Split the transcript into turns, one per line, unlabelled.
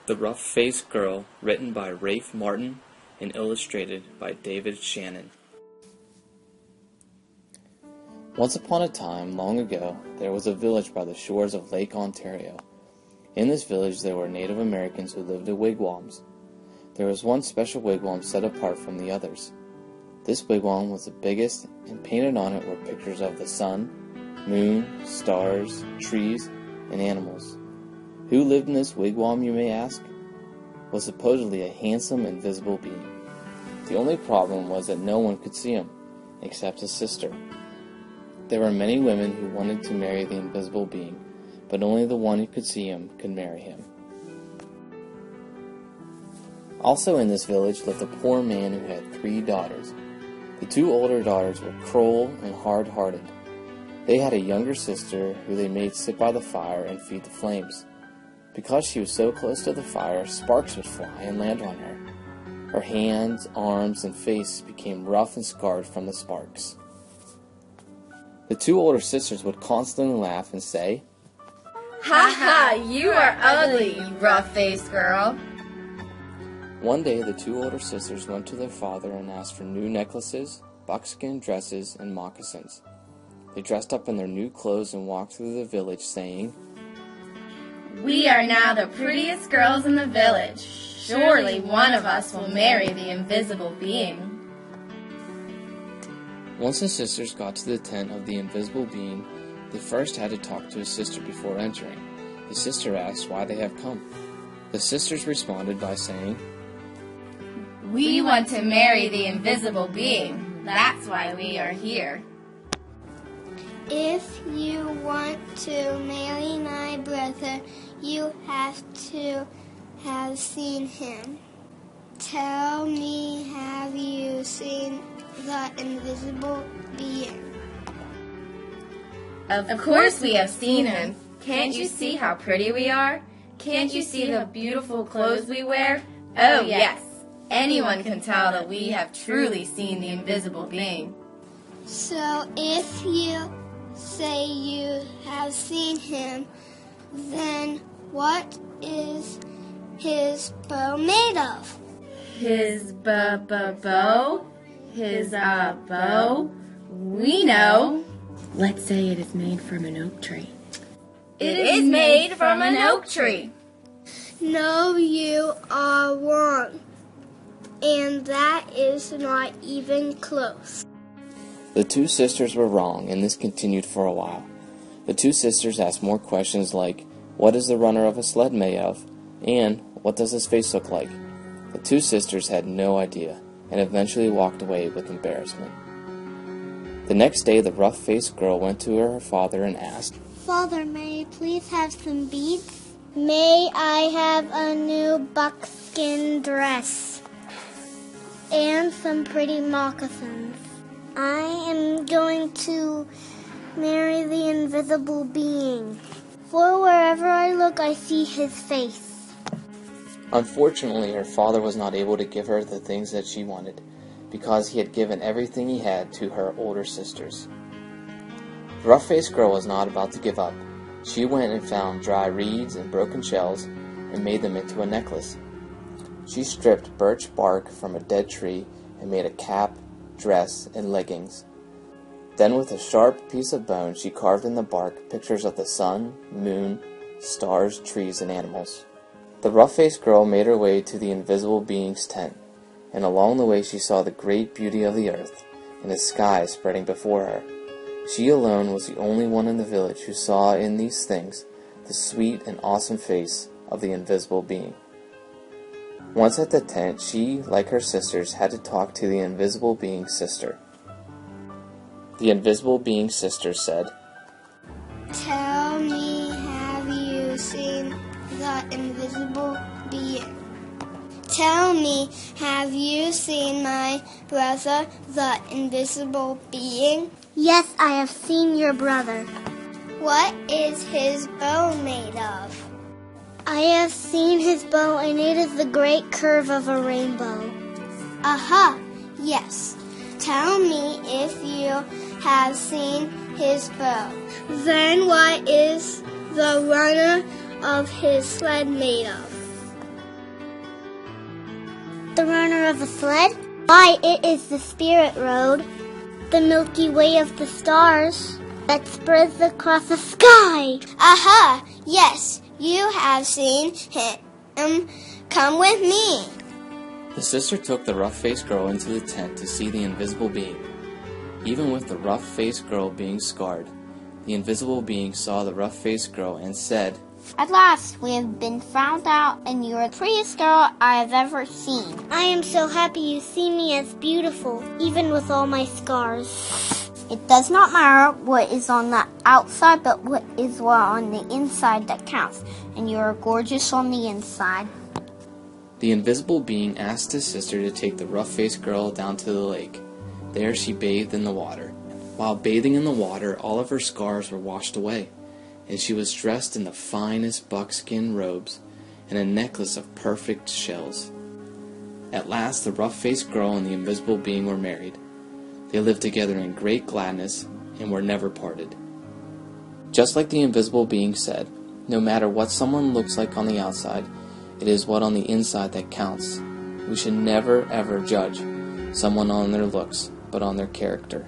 The Rough-Faced Girl, written by Rafe Martin and illustrated by David Shannon. Once upon a time, long ago, there was a village by the shores of Lake Ontario. In this village there were Native Americans who lived in wigwams. There was one special wigwam set apart from the others. This wigwam was the biggest, and painted on it were pictures of the sun, moon, stars, trees, and animals. Who lived in this wigwam, you may ask? Was supposedly a handsome, invisible being. The only problem was that no one could see him, except his sister. There were many women who wanted to marry the invisible being, but only the one who could see him could marry him. Also in this village lived a poor man who had 3 daughters. The 2 older daughters were cruel and hard-hearted. They had a younger sister who they made sit by the fire and feed the flames. Because she was so close to the fire, sparks would fly and land on her. Her hands, arms, and face became rough and scarred from the sparks. The 2 older sisters would constantly laugh and say,
"Ha ha, you are ugly, you rough-faced girl."
One day the 2 older sisters went to their father and asked for new necklaces, buckskin dresses, and moccasins. They dressed up in their new clothes and walked through the village saying,
"We are now the prettiest girls in the village. Surely one of us will marry the invisible being."
Once the sisters got to the tent of the invisible being, they first had to talk to his sister before entering. The sister asked why they have come. The sisters responded by saying,
"We want to marry the invisible being. That's why we are here."
"If you want to marry my brother, you have to have seen him. Tell me, have you seen the invisible being?"
Of course we have seen him. Can't you see how pretty we are? Can't you see the beautiful clothes we wear? Oh yes, anyone can tell that we have truly seen the invisible being.
"So if you say you have seen him, then what is his bow made of?"
His bow? His bow? We know. Let's say it is made from an oak tree. It is made from an oak tree.
"No, you are wrong. And that is not even close."
The 2 sisters were wrong, and this continued for a while. The 2 sisters asked more questions like, what is the runner of a sled made of? And what does his face look like? The 2 sisters had no idea, and eventually walked away with embarrassment. The next day, the rough-faced girl went to her father and asked,
"Father, may I please have some beads? May I have a new buckskin dress and some pretty moccasins? I am going to marry the invisible being, for wherever I look, I see his face."
Unfortunately, her father was not able to give her the things that she wanted, because he had given everything he had to her older sisters. The rough-faced girl was not about to give up. She went and found dry reeds and broken shells and made them into a necklace. She stripped birch bark from a dead tree and made a cap, dress, and leggings. Then with a sharp piece of bone she carved in the bark pictures of the sun, moon, stars, trees, and animals. The rough-faced girl made her way to the invisible being's tent, and along the way she saw the great beauty of the earth and the sky spreading before her. She alone was the only one in the village who saw in these things the sweet and awesome face of the invisible being. Once at the tent, she, like her sisters, had to talk to the invisible being's sister. The invisible being's sister said,
"Tell me, have you seen the invisible being? Tell me, have you seen my brother, the invisible being?" "Yes, I have seen your brother." "What is his bow made of?" "I have seen his bow, and it is the great curve of a rainbow." "Aha, yes. Tell me if you have seen his bow. Then what is the runner of his sled made of?" the runner of a sled? Why, it is the spirit road, the Milky Way of the stars that spreads across the sky. Aha! Yes, you have seen him. Come with me.
The sister took the rough-faced girl into the tent to see the invisible being. Even with the rough-faced girl being scarred, the invisible being saw the rough-faced girl and said,
At last, we have been found out, and you are the prettiest girl I have ever seen. I am so happy you see me as beautiful, even with all my scars. It does not matter what is on the outside, but what on the inside that counts, and you are gorgeous on the inside.
The invisible being asked his sister to take the rough-faced girl down to the lake. There she bathed in the water. While bathing in the water, all of her scars were washed away, and she was dressed in the finest buckskin robes and a necklace of perfect shells. At last, the rough-faced girl and the invisible being were married. They lived together in great gladness and were never parted. Just like the invisible being said, no matter what someone looks like on the outside, it is what on the inside that counts. We should never ever judge someone on their looks, but on their character.